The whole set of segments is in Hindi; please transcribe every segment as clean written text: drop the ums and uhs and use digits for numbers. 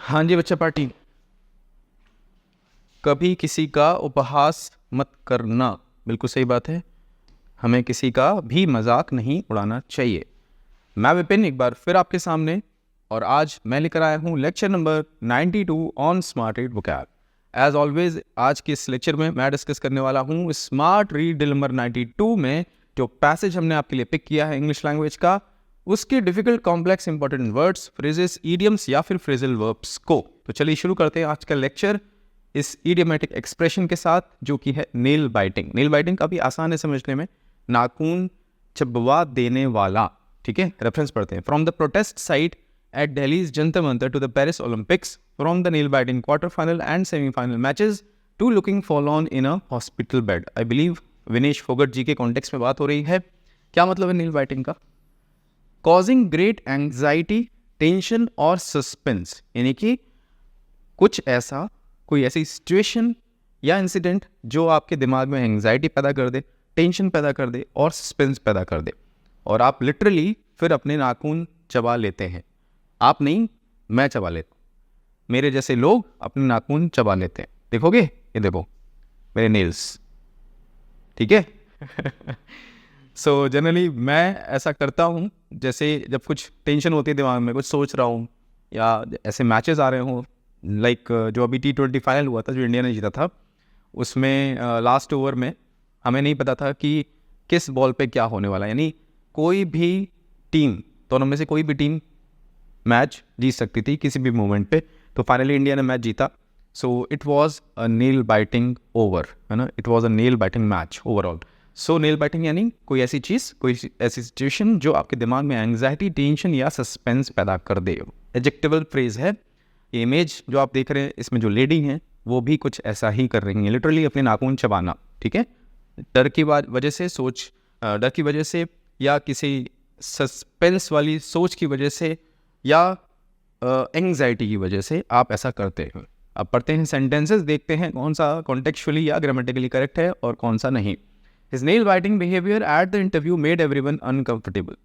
हाँ जी बच्चा पार्टी, कभी किसी का उपहास मत करना। बिल्कुल सही बात है, हमें किसी का भी मजाक नहीं उड़ाना चाहिए। मैं विपिन एक बार फिर आपके सामने, और आज मैं लेकर आया हूँ lecture number 92 on smart read vocab. As always आज के इस लेक्चर में मैं डिस्कस करने वाला हूँ स्मार्ट रीड ड्रिल नंबर 92 में जो पैसेज हमने आपके लिए पिक किया है इंग्लिश लैंग्वेज का, उसके difficult complex important words, phrases, idioms या फिर फ्रेजल वर्ब्स को। तो चलिए शुरू करते हैं आज का लेक्चर इस इडियोमेटिक एक्सप्रेशन के साथ जो कि है नेल बाइटिंग। नेल बाइटिंग काफ़ी आसान है समझने में, नाखून चबवा देने वाला। ठीक है, रेफरेंस पढ़ते हैं। From the protest site at Delhi's Jantar Mantar to the Paris Olympics, from the nail biting quarter final and semifinal matches to looking forlorn in a hospital bed. I believe Vinesh Phogat ji के कॉन्टेक्स्ट में बात हो रही है। क्या मतलब है नेल बाइटिंग का? कॉजिंग ग्रेट एंग्जाइटी, टेंशन और सस्पेंस, यानी कि कुछ ऐसा, कोई ऐसी सिचुएशन या इंसिडेंट जो आपके दिमाग में एंग्जाइटी पैदा कर दे, टेंशन पैदा कर दे और सस्पेंस पैदा कर दे, और आप लिटरली फिर अपने नाखून चबा लेते हैं। आप नहीं, मैं चबा लेता हूँ। मेरे जैसे लोग अपने नाखून चबा लेते हैं। देखोगे, ये देखो मेरे नेल्स, ठीक है। सो जनरली मैं ऐसा करता हूँ, जैसे जब कुछ टेंशन होती है दिमाग में, कुछ सोच रहा हूँ या ऐसे मैचेस आ रहे हों, लाइक जो अभी T20 फाइनल हुआ था जो इंडिया ने जीता था, उसमें लास्ट ओवर में हमें नहीं पता था कि किस बॉल पे क्या होने वाला है। यानी कोई भी टीम, दोनों में से कोई भी टीम मैच जीत सकती थी किसी भी मोमेंट पे। तो फाइनली इंडिया ने मैच जीता। So it was a nail biting over, है ना, it was a nail biting match overall. So nail biting यानी कोई ऐसी चीज़, कोई ऐसी सिचुएशन जो आपके दिमाग में एंग्जाइटी, टेंशन या सस्पेंस पैदा कर दे। एडजेक्टिवल फ्रेज है। ये इमेज जो आप देख रहे हैं, इसमें जो लेडी हैं वो भी कुछ ऐसा ही कर रही हैं, लिटरली अपने नाखून चबाना। ठीक है, डर की वजह से, डर की वजह से या किसी सस्पेंस वाली सोच की वजह से या एंग्जाइटी की वजह से आप ऐसा करते हैं। अब पढ़ते हैं सेंटेंसेस, देखते हैं कौन सा कॉन्टेक्चुअली या ग्रामेटिकली करेक्ट है और कौन सा नहीं। His nail biting behavior at the interview made everyone uncomfortable.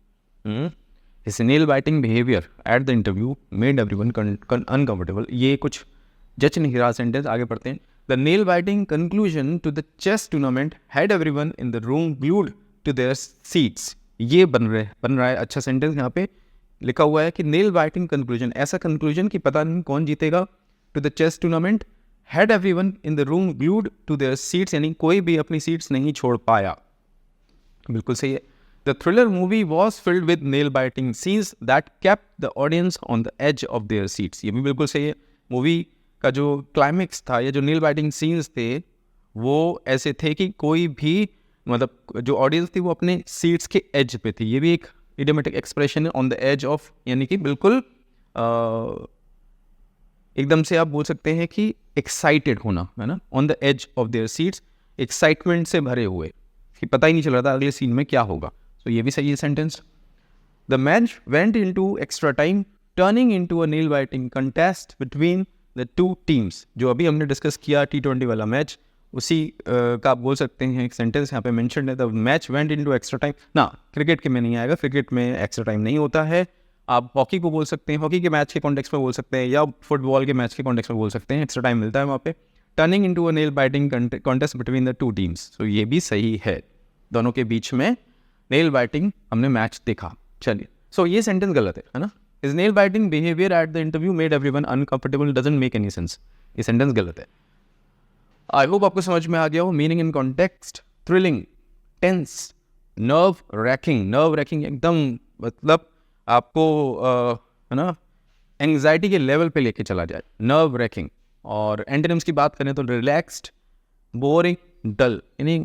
His nail biting behavior at the interview made everyone uncomfortable. ये कुछ जच नहीं रहा सेंटेंस, आगे पढ़ते हैं। The nail biting conclusion to the chess tournament had everyone in the room glued to their seats. ये बन रहा है अच्छा सेंटेंस। यहाँ पे लिखा हुआ है कि नेल बाइटिंग कंक्लूजन, ऐसा कंक्लूजन कि पता नहीं कौन जीतेगा। To the chess tournament had everyone in the room glued to their seats, यानी कोई भी अपनी सीट्स नहीं छोड़ पाया। बिल्कुल सही है। The thriller movie was filled with nail-biting scenes that kept the audience on the edge of their seats. ये भी बिल्कुल सही है। मूवी का जो क्लाइमेक्स था, या जो nail-biting scenes थे, वो ऐसे थे कि कोई भी, मतलब जो ऑडियंस थी वो अपने सीट्स के एज पे थी। ये भी एक इडियोमेटिक एक्सप्रेशन है, ऑन द एज ऑफ, यानी कि बिल्कुल एकदम से आप बोल सकते हैं कि एक्साइटेड होना, है ना, on the edge of their seats, excitement से भरे हुए कि पता ही नहीं चल रहा था अगले सीन में क्या होगा। तो ये भी सही है sentence. The match went into extra time turning into a nail biting contest between the two teams. जो अभी हमने डिस्कस किया T20 वाला मैच, उसी का आप बोल सकते हैं एक सेंटेंस यहाँ पे मेंशन है। The match went into extra time ना, क्रिकेट के में नहीं आएगा, क्रिकेट में एक्स्ट्रा टाइम नहीं होता है। आप हॉकी को बोल सकते हैं, हॉकी के मैच के कॉन्टेक्स्ट में बोल सकते हैं, या फुटबॉल के मैच के कॉन्टेक्स्ट में बोल सकते हैं, एक्स्ट्रा टाइम मिलता है वहाँ पे। Turning into a nail biting contest between the two teams, तो ये भी सही है, दोनों के बीच में नेल बाइटिंग हमने मैच देखा। चलिए, सो ये सेंटेंस गलत है ना। Is nail biting behaviour at the interview made everyone uncomfortable doesn't make any sense, ये सेंटेंस गलत है। आई होप आपको समझ में आ गया हो। Meaning in context, thrilling, tense, nerve racking एकदम, मतलब आपको है ना एंग्जाइटी के लेवल पे लेके चला जाए, नर्व रैकिंग। और एंटोनिम्स की बात करें तो रिलैक्स्ड, बोरिंग, डल, यानी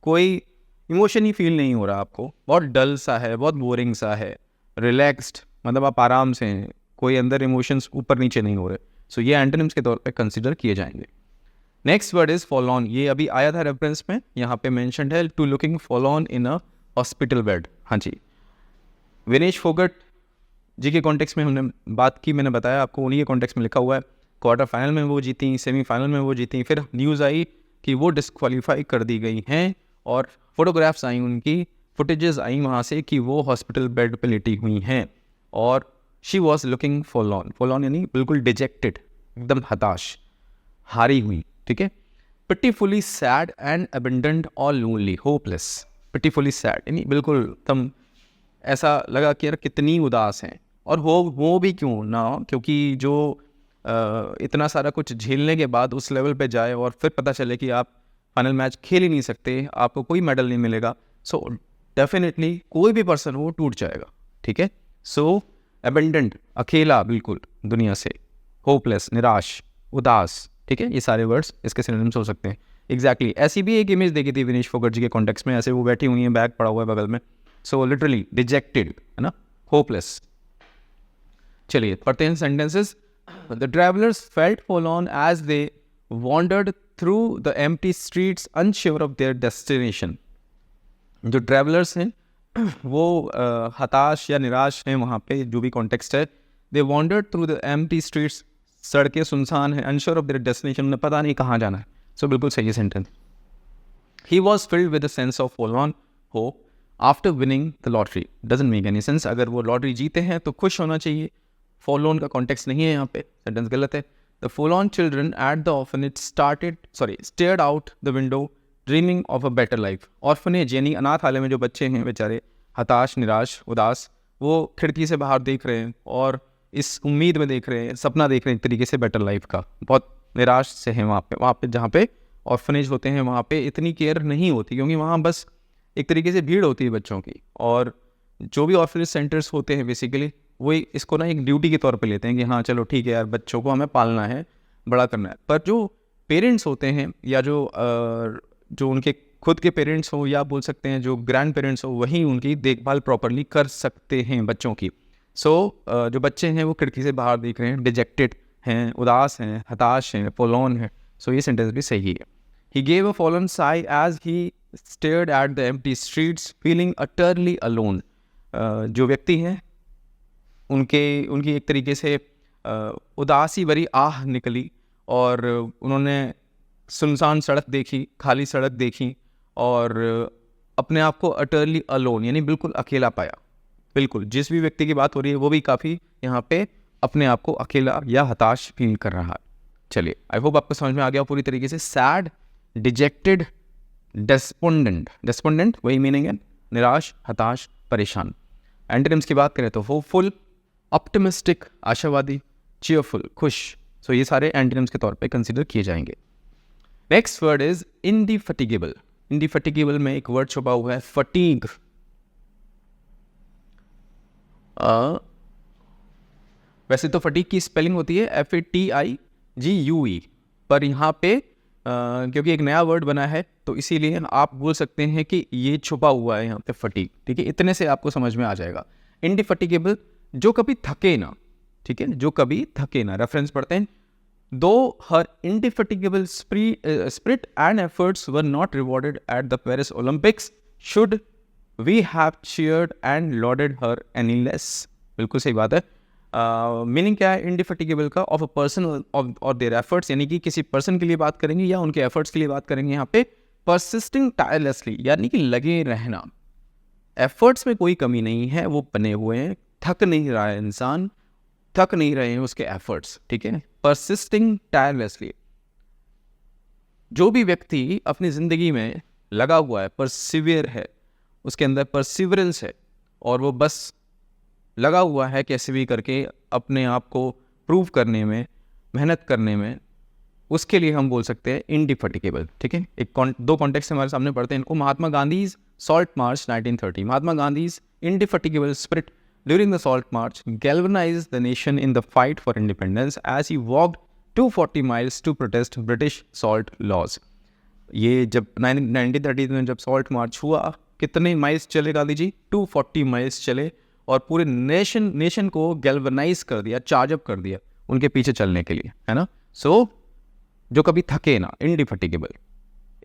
कोई इमोशन ही फील नहीं हो रहा आपको, बहुत डल सा है, बहुत बोरिंग सा है। रिलैक्स्ड मतलब आप आराम से हैं, कोई अंदर इमोशंस ऊपर नीचे नहीं हो रहे। सो ये एंटोनिम्स के तौर पे कंसिडर किए जाएंगे। Next word is fall on. ये अभी आया था रेफरेंस में, यहाँ पे मेंशन्ड है to looking fall on in a hospital bed. हाँ जी, विनेश फोगट जी के कॉन्टेक्स्ट में हमने बात की, मैंने बताया आपको, उन्हीं के कॉन्टेक्स्ट में लिखा हुआ है। क्वार्टर फाइनल में वो जीती, सेमीफाइनल में वो जीती, फिर न्यूज़ आई कि वो डिस्क्वालीफाई कर दी गई हैं, और फोटोग्राफ्स आई, उनकी फुटेजेस आई वहाँ से कि वो हॉस्पिटल बेड पे लेटी हुई हैं, और शी वॉज लुकिंग फॉरलॉर्न, फॉरलॉर्न यानी बिल्कुल डिजेक्टेड, एकदम हताश, हारी हुई, ठीक है। पिटीफुली सैड एंड अबेंडन्ड और लोनली, होपलेस। पिटीफुली सैड यानी बिल्कुल एकदम ऐसा लगा कि यार कितनी उदास हैं, और वो भी क्यों ना, क्योंकि जो इतना सारा कुछ झेलने के बाद उस लेवल पे जाए और फिर पता चले कि आप फाइनल मैच खेल ही नहीं सकते, आपको कोई मेडल नहीं मिलेगा, सो डेफिनेटली कोई भी पर्सन वो टूट जाएगा, ठीक है। सो अबेंडेंट, अकेला बिल्कुल दुनिया से, होपलेस निराश, उदास, ठीक है। ये सारे वर्ड्स इसके सिनोनिम्स हो सकते हैं। एग्जैक्टली ऐसी भी एक इमेज देखी थी विनेश फोगाट जी के कॉन्टेक्स्ट में, ऐसे वो बैठी हुई है, बैग पड़ा हुआ है बगल में, सो लिटरली डिजेक्टेड, है ना, होपलेस। चलिए पढ़ते हैं sentences. The travellers felt forlorn as they wandered through the empty streets unsure of their destination. जो ट्रैवलर्स हैं वो हताश या निराश हैं वहाँ पे, जो भी कॉन्टेक्स्ट है। They wandered through the empty streets, सड़कें सुनसान है, अनश्योर ऑफ देयर डेस्टिनेशन, उन्हें पता नहीं कहाँ जाना है। सो बिल्कुल सही है sentence. He was filled with a sense of forlorn hope after winning the lottery. Doesn't make any sense, अगर वो लॉटरी जीते हैं तो खुश होना चाहिए, फॉरलॉर्न का कॉन्टेक्स्ट नहीं है यहाँ पे, सेंटेंस गलत है। The forlorn children at the orphanage stared out the window dreaming of a better life. Orphanage यानी अनाथालय में जो बच्चे हैं बेचारे, हताश, निराश, उदास, वो खिड़की से बाहर देख रहे हैं और इस उम्मीद में देख रहे हैं, सपना देख रहे हैं एक तरीके से बेटर लाइफ का, बहुत निराश से हैं वहाँ पे जहाँ पे ऑर्फनेज होते हैं वहाँ पे इतनी केयर नहीं होती, क्योंकि वहाँ बस एक तरीके से भीड़ होती है बच्चों की। और जो भी ऑर्फनेज सेंटर्स होते हैं बेसिकली वही इसको ना एक ड्यूटी के तौर पे लेते हैं कि हाँ चलो ठीक है यार, बच्चों को हमें पालना है, बड़ा करना है। पर जो पेरेंट्स होते हैं या जो उनके खुद के पेरेंट्स हो, या बोल सकते हैं जो ग्रैंड पेरेंट्स हो, वही उनकी देखभाल प्रॉपरली कर सकते हैं बच्चों की। सो जो बच्चे हैं वो खिड़की से बाहर देख रहे हैं, डिजेक्टेड हैं, उदास हैं, हताश हैं, फॉरलॉर्न है। सो ये सेंटेंस भी सही है। He gave a fallen sigh as he stared at the empty streets feeling utterly alone. जो व्यक्ति हैं उनकी एक तरीके से उदासी भरी आह निकली, और उन्होंने सुनसान सड़क देखी, खाली सड़क देखी, और अपने आप को अटरली अलोन यानी बिल्कुल अकेला पाया। बिल्कुल जिस भी व्यक्ति की बात हो रही है वो भी काफ़ी यहाँ पे अपने आप को अकेला या हताश फील कर रहा है। चलिए आई होप आपको समझ में आ गया पूरी तरीके से। सैड, डिजेक्टेड, डेस्पोंडेंट, डेस्पोंडेंट वही मीनिंग है, निराश, हताश, परेशान। एंटोनिम्स की बात करें तो होपफुल, ऑप्टिमिस्टिक, आशावादी, चीयरफुल, खुश। सो ये सारे एंटोनिम्स के तौर पे कंसीडर किए जाएंगे। Next word is indefatigable. Indefatigable में एक वर्ड छुपा हुआ है फटीग। वैसे तो फटीग की स्पेलिंग होती है FATIGUE, पर यहाँ पे क्योंकि एक नया वर्ड बना है तो इसीलिए आप बोल सकते हैं कि ये छुपा हुआ है यहाँ पे फटीग, ठीक है। इतने से आपको समझ में आ जाएगा। इंडिफैटिगेबल, जो कभी थके ना, ठीक है, जो कभी थके ना। रेफरेंस पढ़ते हैं। Though her indefatigable spirit and efforts were not rewarded at the Paris Olympics, should we have cheered and lauded her any less. बिल्कुल सही बात है। मीनिंग क्या है इंडिफैटिगेबल का? ऑफ अ पर्सन और देयर एफर्ट्स, यानी कि किसी पर्सन के लिए बात करेंगे या उनके एफर्ट्स के लिए बात करेंगे यहाँ पे। परसिस्टिंग टायरलेसली यानी कि लगे रहना, एफर्ट्स में कोई कमी नहीं है, वो बने हुए हैं, थक नहीं रहा है इंसान, थक नहीं रहे हैं उसके एफर्ट्स, ठीक है। परसिस्टिंग टायरलेसली, जो भी व्यक्ति अपनी जिंदगी में लगा हुआ है, परसिवियर है, उसके अंदर परसिवरेंस है, और वो बस लगा हुआ है कैसे भी करके अपने आप को प्रूव करने में, मेहनत करने में, उसके लिए हम बोल सकते हैं इंडिफैटिगेबल, ठीक है। दो कॉन्टेक्स्ट हमारे सामने पढ़ते हैं इनको। Mahatma Gandhi salt march 1930। Mahatma Gandhi indefatigable spirit during the salt march galvanised the nation in the fight for independence as he walked 240 miles to protest British salt laws. ये जब 1930 में जब सॉल्ट मार्च हुआ, कितने माइल्स चले गांधी जी? 240 माइल्स चले, और पूरे नेशन को गैल्वनाइज कर दिया, चार्जअप कर दिया उनके पीछे चलने के लिए, है ना। सो जो कभी थके ना, इंडिफैटिगेबल।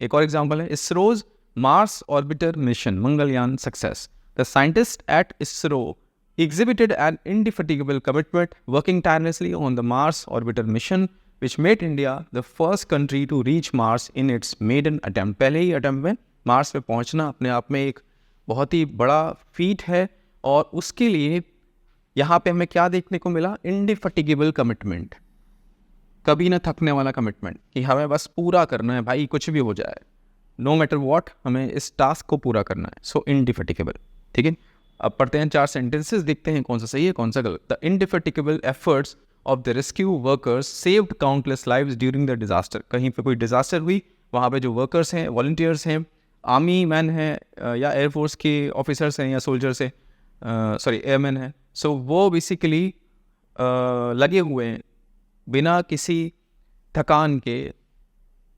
एक और एग्जांपल है ISRO's Mars orbiter mission Mangalyaan success. The scientist at ISRO exhibited an indefatigable commitment working tirelessly on the Mars orbiter mission which made India the first country to reach Mars in its maiden attempt। पहले ही अटेम्प्ट में मार्स पे पहुंचना अपने आप में एक बहुत ही बड़ा फीट है, और उसके लिए यहाँ पे हमें क्या देखने को मिला? इंडिफेटिगेबल कमिटमेंट, कभी ना थकने वाला कमिटमेंट, कि हमें बस पूरा करना है भाई, कुछ भी हो जाए, नो मैटर वॉट, हमें इस टास्क को पूरा करना है। सो इंडिफेटिगेबल, ठीक है। अब पढ़ते हैं 4 सेंटेंसेस, देखते हैं कौन सा सही है कौन सा गलत। The indefatigable efforts of the rescue workers saved countless lives during the disaster. कहीं पे कोई डिजास्टर हुई, वहाँ पे जो वर्कर्स हैं, वॉलंटियर्स हैं, आर्मी मैन हैं या एयरफोर्स के ऑफिसर्स हैं या सोल्जर्स हैं, सॉरी एयरमैन हैं, सो वो बेसिकली लगे हुए हैं बिना किसी थकान के,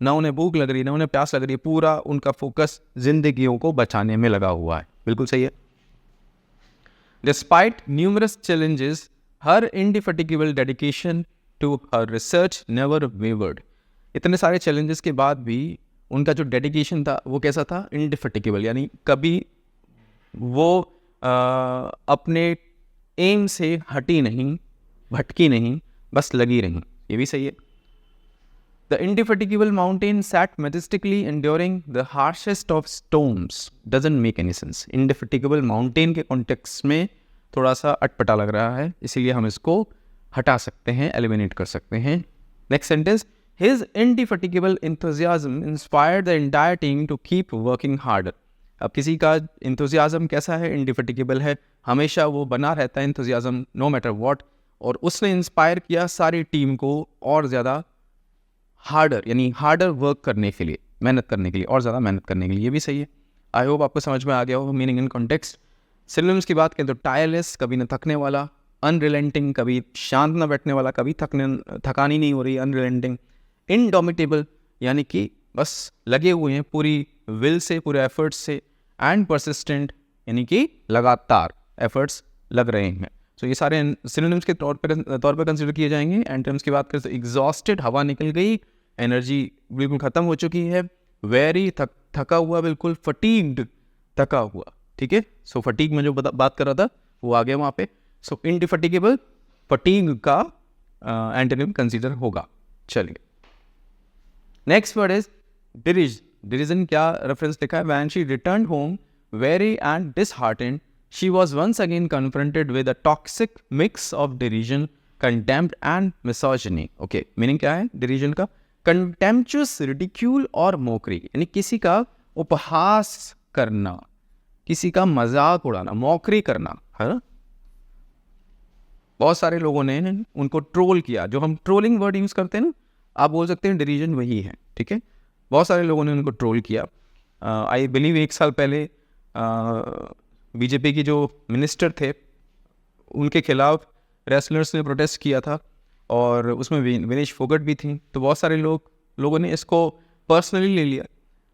ना उन्हें भूख लग रही ना उन्हें प्यास लग रही है, पूरा उनका फोकस जिंदगियों को बचाने में लगा हुआ है। बिल्कुल सही है। Despite numerous challenges, her indefatigable dedication to her research never wavered. इतने सारे challenges के बाद भी उनका जो dedication था वो कैसा था? Indefatigable, यानी कभी वो अपने एम से हटी नहीं, भटकी नहीं, बस लगी रही। ये भी सही है। The indefatigable mountain sat majestically enduring the harshest of storms. Doesn't make any sense. Indefatigable mountain के context में थोड़ा सा अटपटा लग रहा है, इसीलिए हम इसको हटा सकते हैं, एलिमिनेट कर सकते हैं। Next sentence, His indefatigable enthusiasm inspired the entire team to keep working harder. अब किसी का enthusiasm कैसा है? Indefatigable है, हमेशा वो बना रहता है enthusiasm no matter what, और उसने इंस्पायर किया सारी टीम को और ज़्यादा हार्डर, यानी हार्डर वर्क करने के लिए, मेहनत करने के लिए, और ज़्यादा मेहनत करने के लिए। ये भी सही है। आई होप आपको समझ में आ गया हो मीनिंग इन कॉन्टेक्स्ट। सिनोनिम्स की बात करें तो टायरलेस, कभी न थकने वाला, अनरिलेंटिंग, कभी शांत न बैठने वाला, कभी थकानी नहीं हो रही, अनरिलेंटिंग। इनडोमिटेबल, यानी कि बस लगे हुए हैं पूरी विल से, पूरे एफर्ट्स से। एंड परसिस्टेंट, यानी कि लगातार एफर्ट्स लग रहे हैं। तो ये सारे सिनोनिम्स के तौर पर कंसिडर किए जाएंगे। एंड टर्म्स की बात करें तो एग्जॉस्टेड, हवा निकल गई, एनर्जी बिल्कुल ख़त्म हो चुकी है। वेरी, थका हुआ बिल्कुल। फटीग्ड, थका हुआ, ठीक है। सो फटीग में जो बात कर रहा था वो आ गया वहाँ पे। सो इंडिफेटिगेबल फटीग का एंटोनिम कंसीडर होगा। चलिए नेक्स्ट वर्ड इज डिरिजन। डिरिजन क्या रेफरेंस लिखा है? When she return home very and disheartened, she was once again confronted with a toxic mix of derision, contempt and misogyny. Okay, meaning क्या है derision का? Contemptuous ridicule और mockery, यानी किसी का उपहास करना, किसी का मजाक उड़ाना, मॉकरी करना, है ना। बहुत सारे लोगों ने उनको ट्रोल किया, जो हम ट्रोलिंग वर्ड यूज करते हैं ना, आप बोल सकते हैं डिरीजन वही है, ठीक है। बहुत सारे लोगों ने उनको ट्रोल किया। आई बिलीव 1 साल पहले बीजेपी की जो मिनिस्टर थे उनके खिलाफ रेसलर्स ने प्रोटेस्ट किया था, और उसमें विनेश फोगट भी थी। तो बहुत सारे लोगों ने इसको पर्सनली ले लिया।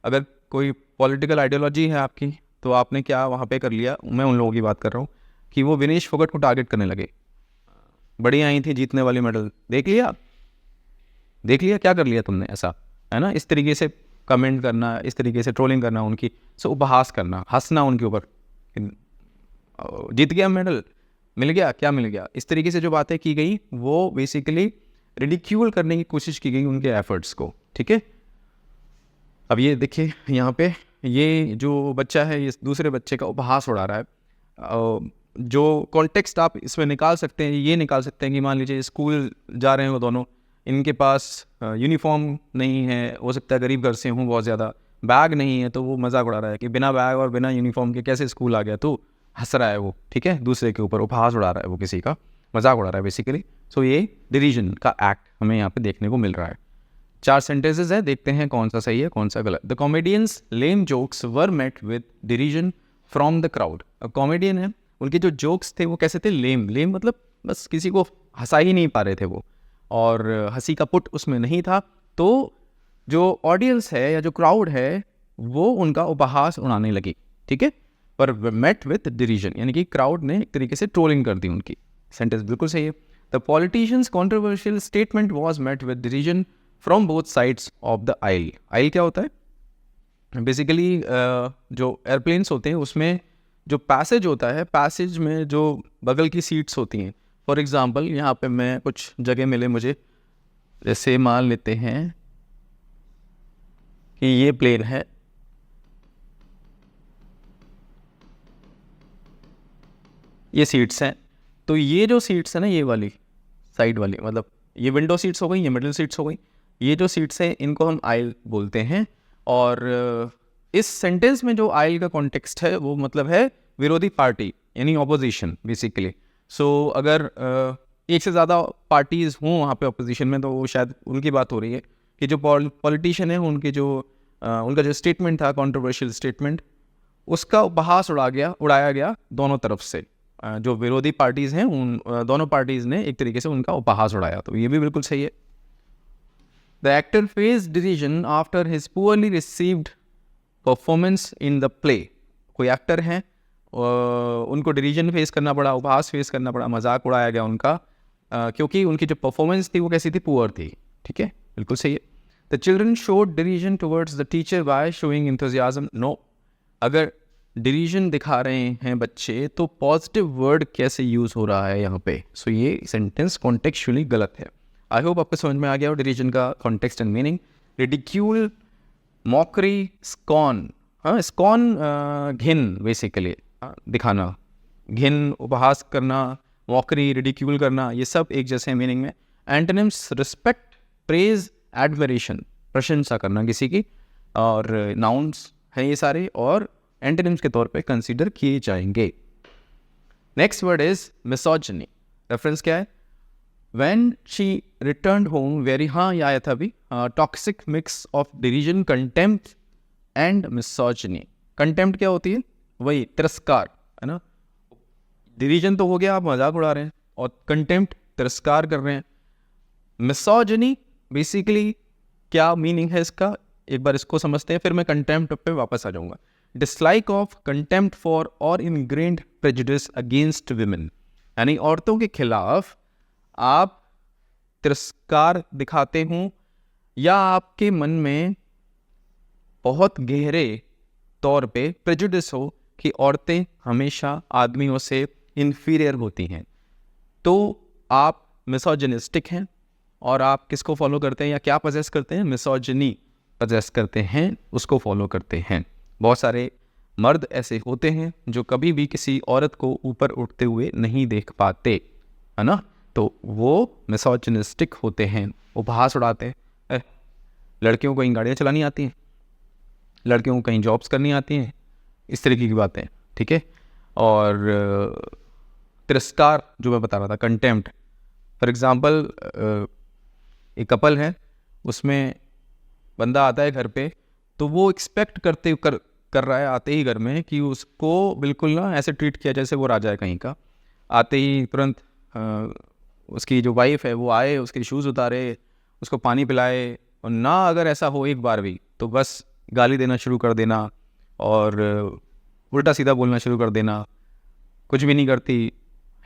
अगर कोई पॉलिटिकल आइडियोलॉजी है आपकी, तो आपने क्या वहाँ पे कर लिया, मैं उन लोगों की बात कर रहा हूँ, कि वो विनेश फोगट को टारगेट करने लगे। बड़ी आई थी जीतने वाली मेडल, देख लिया क्या कर लिया तुमने, ऐसा है ना। इस तरीके से कमेंट करना, इस तरीके से ट्रोलिंग करना उनकी, सो उपहास करना, हंसना उनके ऊपर, जीत गया मेडल, मिल गया, क्या मिल गया, इस तरीके से जो बातें की गई वो बेसिकली रिडिक्यूल करने की कोशिश की गई उनके एफर्ट्स को, ठीक है। अब ये देखिए यहाँ पे ये जो बच्चा है ये दूसरे बच्चे का उपहास उड़ा रहा है। जो कॉन्टेक्स्ट आप इसमें निकाल सकते हैं, ये निकाल सकते हैं कि मान लीजिए स्कूल जा रहे हैं वो दोनों, इनके पास यूनिफॉर्म नहीं है, हो सकता है गरीब घर से हूँ बहुत ज़्यादा, बैग नहीं है, तो वो मजाक उड़ा रहा है कि बिना बैग और बिना यूनिफॉर्म के कैसे स्कूल आ गया तू, हंस रहा है वो, ठीक है, दूसरे के ऊपर उपहास उड़ा रहा है वो, किसी का मजाक उड़ा रहा है बेसिकली। सो ये डिरीजन का एक्ट हमें यहाँ पे देखने को मिल रहा है। 4 सेंटेंसेज है, देखते हैं कौन सा सही है कौन सा गलत। The comedians' lame jokes were met with derision from the crowd. Comedian है, उनके जो जोक्स थे वो कैसे थे? लेम मतलब बस किसी को हंसा ही नहीं पा रहे थे वो, और हंसी का पुट उसमें नहीं था। तो जो ऑडियंस है या जो क्राउड है वो उनका उपहास उड़ाने लगी, ठीक है, पर मेट विथ डिरीजन, यानी कि क्राउड ने एक तरीके से ट्रोलिंग कर दी उनकी। सेंटेंस बिल्कुल सही है। The politician's controversial statement was met with derision from both sides of the aisle. Aisle क्या होता है? बेसिकली जो एयरप्लेन्स होते हैं उसमें जो पैसेज होता है, पैसेज में जो बगल की सीट्स होती हैं, फॉर एग्जांपल यहाँ पे मैं कुछ जगह मिले मुझे, जैसे मान लेते हैं कि ये प्लेन है, ये सीट्स हैं, तो ये जो सीट्स है ना, ये वाली साइड वाली, मतलब ये विंडो सीट्स हो गई, ये मिडिल सीट्स हो गई, ये जो सीट्स हैं इनको हम आइल बोलते हैं। और इस सेंटेंस में जो आइल का कॉन्टेक्स्ट है वो मतलब है विरोधी पार्टी, यानी ऑपोजिशन बेसिकली। सो अगर एक से ज़्यादा पार्टीज़ हों वहाँ पे ऑपोजिशन में, तो वो शायद उनकी बात हो रही है कि जो पॉलिटिशियन है उनके जो उनका जो स्टेटमेंट था, कंट्रोवर्शियल स्टेटमेंट, उसका उपहास उड़ाया गया दोनों तरफ से। जो विरोधी पार्टीज़ हैं उन दोनों पार्टीज़ ने एक तरीके से उनका उपहास उड़ाया, तो ये भी बिल्कुल सही है। The actor face decision after his poorly received performance in the play. कोई एक्टर हैं, उनको डिसीजन फेस करना पड़ा, उपहास फेस करना पड़ा, मजाक उड़ाया गया उनका, क्योंकि उनकी जो परफॉर्मेंस थी वो कैसी थी, पुअर थी। ठीक है, बिल्कुल सही है। The children showed decision towards the teacher by showing enthusiasm. No, अगर डिसीजन दिखा रहे हैं बच्चे तो पॉजिटिव वर्ड कैसे यूज़ हो रहा है यहाँ पे। सो ये सेंटेंस कॉन्टेक्चुअली गलत है। आई होप आपको समझ में आ गया हो डिसीजन का context and meaning. Ridicule, mockery, scorn. हाँ, स्कॉन घिन बेसिकली, दिखाना, घिन, उपहास करना, मॉकरी, रिडिक्यूल करना, ये सब एक जैसे मीनिंग में। एंटोनिम्स, रिस्पेक्ट, प्रेज, एडमिरेशन, प्रशंसा करना किसी की, और नाउन्स हैं ये सारे, और एंटोनिम्स के तौर पे कंसीडर किए जाएंगे। Next word is misogyny. Reference क्या है? When she return home very, हाँ ये आया था अभी, toxic mix of derision, contempt and misogyny. Contempt क्या होती है? वही तिरस्कार, है ना। डिरीजन तो हो गया, आप मजाक उड़ा रहे हैं, और कंटेम्प्ट तिरस्कार कर रहे हैं। मिसोजिनी बेसिकली क्या मीनिंग है इसका, एक बार इसको समझते हैं, फिर मैं कंटेम्प्ट पे वापस आ जाऊंगा। डिसलाइक ऑफ, कंटेम्प्ट फॉर और इनग्रेन्ड प्रेजुडिस अगेंस्ट विमेन, यानी औरतों के खिलाफ आप तिरस्कार दिखाते हो, या आपके मन में बहुत गहरे तौर पे प्रेजुडिस हो कि औरतें हमेशा आदमियों से इन्फीरियर होती हैं, तो आप मिसोजिनिस्टिक हैं। और आप किसको फॉलो करते हैं या क्या पजेस करते हैं? मिसोजिनी पजेस करते हैं, उसको फॉलो करते हैं। बहुत सारे मर्द ऐसे होते हैं जो कभी भी किसी औरत को ऊपर उठते हुए नहीं देख पाते, है ना, तो वो मिसोजिनिस्टिक होते हैं, उपहास उड़ाते हैं। लड़कियों को कहीं गाड़ियाँ चलानी आती हैं, लड़कियों को कहीं जॉब्स करनी आती हैं, इस तरीके की बातें, ठीक है। और तिरस्कार जो मैं बता रहा था, कंटेम्प्ट, फॉर एग्जांपल एक कपल है, उसमें बंदा आता है घर पे, तो वो एक्सपेक्ट कर रहा है आते ही घर में कि उसको बिल्कुल ना ऐसे ट्रीट किया जैसे वो राजा है कहीं का। आते ही तुरंत उसकी जो वाइफ है वो आए, उसके शूज़ उतारे, उसको पानी पिलाए, और ना अगर ऐसा हो एक बार भी तो बस गाली देना शुरू कर देना और उल्टा सीधा बोलना शुरू कर देना। कुछ भी नहीं करती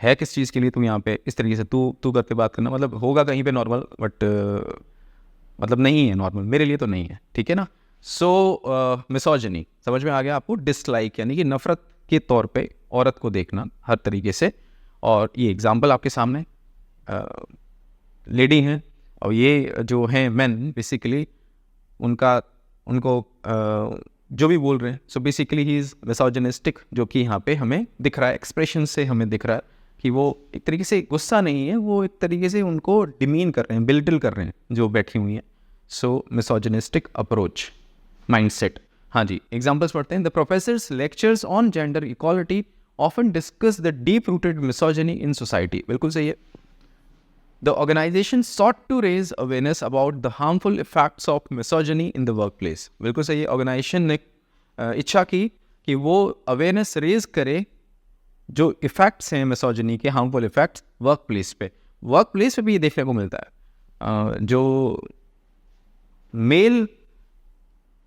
है, किस चीज़ के लिए तुम यहाँ पे, इस तरीके से तू करके बात करना, मतलब होगा कहीं पे नॉर्मल, बट मतलब नहीं है नॉर्मल, मेरे लिए तो नहीं है, ठीक है ना। सो मिसोजिनी समझ में आ गया आपको। डिसलाइक यानी कि नफरत के तौर पे औरत को देखना हर तरीके से। और ये एग्जांपल आपके सामने लेडी हैं, और ये जो हैं मैन, बेसिकली उनको जो भी बोल रहे हैं, so basically he is misogynistic, जो कि यहाँ पे हमें दिख रहा है, एक्सप्रेशन से हमें दिख रहा है कि वो एक तरीके से गुस्सा नहीं है, वो एक तरीके से उनको डिमीन कर रहे हैं, बिल्टिल कर रहे हैं जो बैठी हुई हैं। So misogynistic approach, mindset. हाँ जी, एग्जांपल्स पढ़ते हैं। The professors lectures on gender equality often discuss the deep rooted misogyny in society. बिल्कुल सही है। The organization sought to raise awareness about the harmful effects of misogyny in the workplace। बिल्कुल सही है। ऑर्गेनाइजेशन ने इच्छा की कि वो अवेयरनेस रेज करे जो इफ़ेक्ट्स हैं मिसोजिनी के, हार्मफुल इफ़ेक्ट्स वर्क प्लेस पे भी ये देखने को मिलता है। जो मेल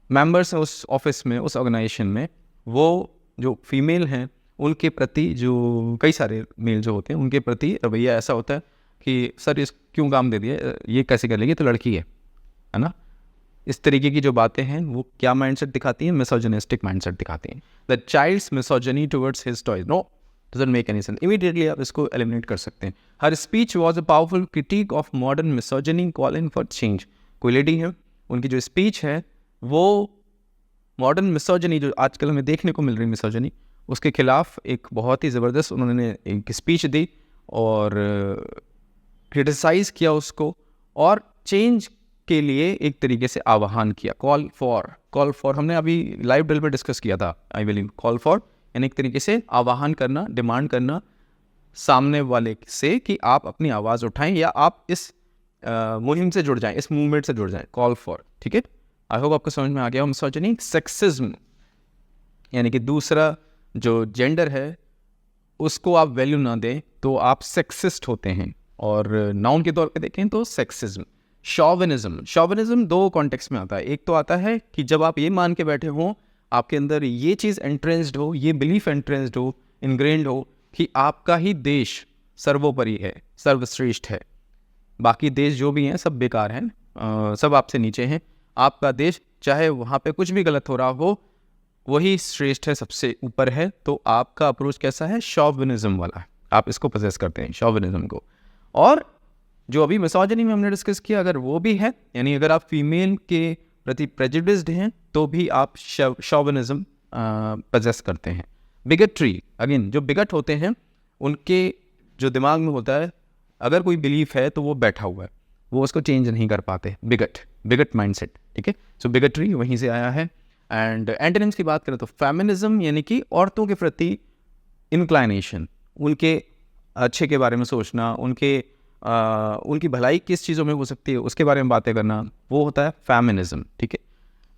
मेंबर्स हैं उस ऑफिस में, उस ऑर्गेनाइजेशन में, वो जो फीमेल हैं उनके प्रति, जो कई सारे मेल जो होते हैं उनके प्रति रवैया ऐसा होता है कि सर इस क्यों काम दे दिया, ये कैसे कर लेगी, तो लड़की है ना। इस तरीके की जो बातें हैं वो क्या माइंडसेट दिखाती हैं? मिसोजिनिस्टिक माइंडसेट दिखाती हैं। The child's misogyny towards his toys, no doesn't make any sense. Immediately आप इसको एलिमिनेट कर सकते हैं। Her speech was a powerful critique of modern misogyny calling for change. कोई लेडी है, उनकी जो स्पीच है वो मॉडर्न मिसोजिनी, जो आजकल हमें देखने को मिल रही मिसोजिनी, उसके खिलाफ एक बहुत ही ज़बरदस्त उन्होंने एक स्पीच दी, और क्रिटिसाइज़ किया उसको और चेंज के लिए एक तरीके से आह्वान किया। कॉल फॉर हमने अभी लाइव ड्रिल पे डिस्कस किया था, आई बिलीव। कॉल फॉर यानी एक तरीके से आह्वान करना, डिमांड करना सामने वाले से कि आप अपनी आवाज़ उठाएं या आप इस मुहिम से जुड़ जाएं, इस मूवमेंट से जुड़ जाएं। कॉल फॉर, ठीक है। आई होप आपको समझ में आ गया। मिसोजिनी, सेक्सिज्म यानी कि दूसरा जो जेंडर है उसको आप वैल्यू ना दें तो आप सेक्सिस्ट होते हैं, और नाउन के तौर पे देखें तो सेक्सिज्म। शॉविनिज्म दो कॉन्टेक्स्ट में आता है। एक तो आता है कि जब आप ये मान के बैठे हो, आपके अंदर ये चीज़ एंट्रेंस्ड हो, ये बिलीफ एंट्रेंस्ड हो, इनग्रेन्ड हो कि आपका ही देश सर्वोपरि है, सर्वश्रेष्ठ है, बाकी देश जो भी हैं सब बेकार हैं, सब आपसे नीचे हैं, आपका देश चाहे वहाँ पे कुछ भी गलत हो रहा हो वही श्रेष्ठ है, सबसे ऊपर है। तो आपका अप्रोच कैसा है? शॉविनिज्म वाला है। आप इसको पोजेस करते हैं, शॉविनिज्म को। और जो अभी मिसोजिनी में हमने डिस्कस किया, अगर वो भी है, यानी अगर आप फीमेल के प्रति प्रेजुडिस्ड हैं तो भी आप शॉविनिज्म पोजेस करते हैं। बिगटरी, अगेन जो बिगट होते हैं उनके जो दिमाग में होता है, अगर कोई बिलीफ है तो वो बैठा हुआ है, वो उसको चेंज नहीं कर पाते। बिगट माइंडसेट, ठीक है। सो बिगटरी वहीं से आया है। एंड एंटोनिम्स की बात करें तो फेमिनिज्म यानी कि औरतों के प्रति इंक्लाइनेशन, उनके अच्छे के बारे में सोचना, उनकी भलाई किस चीज़ों में हो सकती है उसके बारे में बातें करना, वो होता है फेमिनिज्म, ठीक है।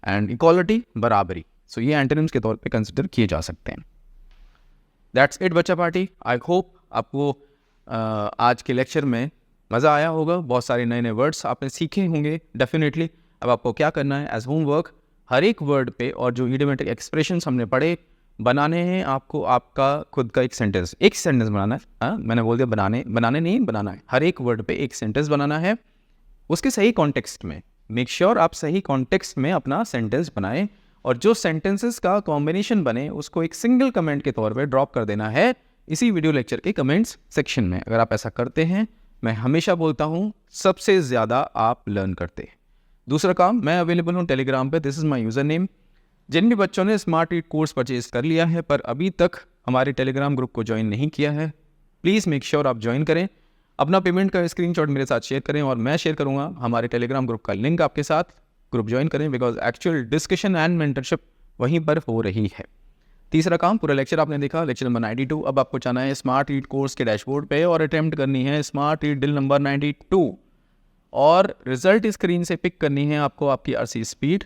एंड इक्वालिटी, बराबरी। सो ये एंटोनिम्स के तौर पे कंसिडर किए जा सकते हैं। दैट्स इट बच्चा पार्टी। आई होप आपको आज के लेक्चर में मज़ा आया होगा, बहुत सारे नए नए वर्ड्स आपने सीखे होंगे डेफिनेटली। अब आपको क्या करना है, एज होमवर्क हर एक वर्ड पे और जो इडियोमेटिक एक्सप्रेशंस हमने पढ़े बनाने हैं आपको। आपका खुद का एक सेंटेंस बनाना है। हाँ, मैंने बोल दिया बनाने नहीं, बनाना है। हर एक वर्ड पे एक सेंटेंस बनाना है, उसके सही कॉन्टेक्स्ट में। मेक श्योर आप सही कॉन्टेक्स्ट में अपना सेंटेंस बनाएं, और जो सेंटेंसेस का कॉम्बिनेशन बने उसको एक सिंगल कमेंट के तौर पे ड्रॉप कर देना है इसी वीडियो लेक्चर के कमेंट्स सेक्शन में। अगर आप ऐसा करते हैं, मैं हमेशा बोलता हूँ, सबसे ज़्यादा आप लर्न करते हैं। दूसरा काम, मैं अवेलेबल हूँ टेलीग्राम पे, this is my user name. जिन भी बच्चों ने स्मार्ट रीड कोर्स परचेज कर लिया है पर अभी तक हमारे टेलीग्राम ग्रुप को ज्वाइन नहीं किया है, प्लीज़ मेक श्योर आप ज्वाइन करें। अपना पेमेंट का स्क्रीनशॉट मेरे साथ शेयर करें और मैं शेयर करूँगा हमारे टेलीग्राम ग्रुप का लिंक आपके साथ। ग्रुप ज्वाइन करें, because actual discussion and mentorship वहीं पर हो रही है। तीसरा काम, पूरा लेक्चर आपने देखा, लेक्चर नंबर 92। अब आपको जाना है स्मार्ट रीड कोर्स के डैशबोर्ड पे और अटेम्प्ट करनी है स्मार्ट रीड ड्रिल नंबर 92, और रिजल्ट स्क्रीन से पिक करनी है आपको आपकी आरसी स्पीड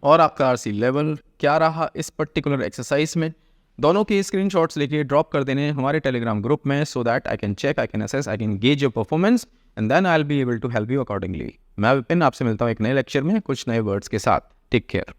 और आपका आरसी लेवल क्या रहा इस पर्टिकुलर एक्सरसाइज में। दोनों के स्क्रीनशॉट्स लेके ड्रॉप कर देने हमारे टेलीग्राम ग्रुप में, so that I can check, I can assess, I can gauge your performance and then I will be able to help you accordingly. मैं विपिन आपसे मिलता हूँ एक नए लेक्चर में कुछ नए वर्ड्स के साथ। Take care.